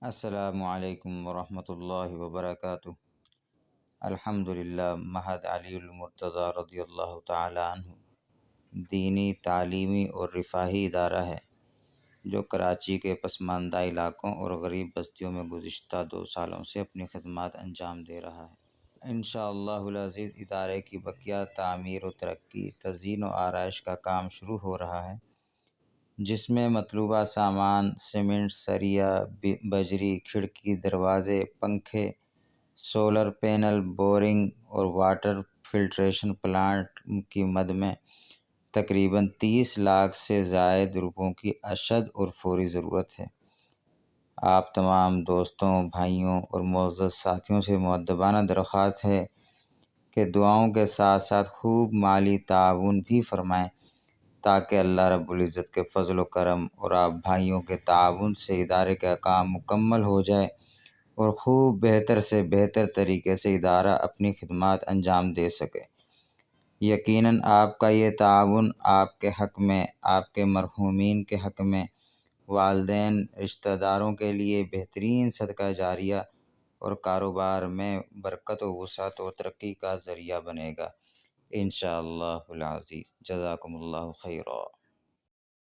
السلام علیکم ورحمۃ اللہ وبرکاتہ۔ الحمدللہ محض علی المرتضیٰ رضی اللہ تعالی عنہ دینی، تعلیمی اور رفاہی ادارہ ہے جو کراچی کے پسماندہ علاقوں اور غریب بستیوں میں گزشتہ 2 سالوں سے اپنی خدمات انجام دے رہا ہے۔ انشاءاللہ العزیز ادارے کی بقیہ تعمیر و ترقی، تزئین و آرائش کا کام شروع ہو رہا ہے، جس میں مطلوبہ سامان سیمنٹ، سریہ، بجری، کھڑکی، دروازے، پنکھے، سولر پینل، بورنگ اور واٹر فلٹریشن پلانٹ کی مد میں تقریباً 30 لاکھ سے زائد روپوں کی اشد اور فوری ضرورت ہے۔ آپ تمام دوستوں، بھائیوں اور معزز ساتھیوں سے مؤدبانہ درخواست ہے کہ دعاؤں کے ساتھ ساتھ خوب مالی تعاون بھی فرمائیں تاکہ اللہ رب العزت کے فضل و کرم اور آپ بھائیوں کے تعاون سے ادارے کا کام مکمل ہو جائے اور خوب بہتر سے بہتر طریقے سے ادارہ اپنی خدمات انجام دے سکے۔ یقیناً آپ کا یہ تعاون آپ کے حق میں، آپ کے مرحومین کے حق میں، والدین، رشتہ داروں کے لیے بہترین صدقہ جاریہ اور کاروبار میں برکت و وسعت و ترقی کا ذریعہ بنے گا انشاءاللہ العزیز۔ جزاکم اللہ خیرا۔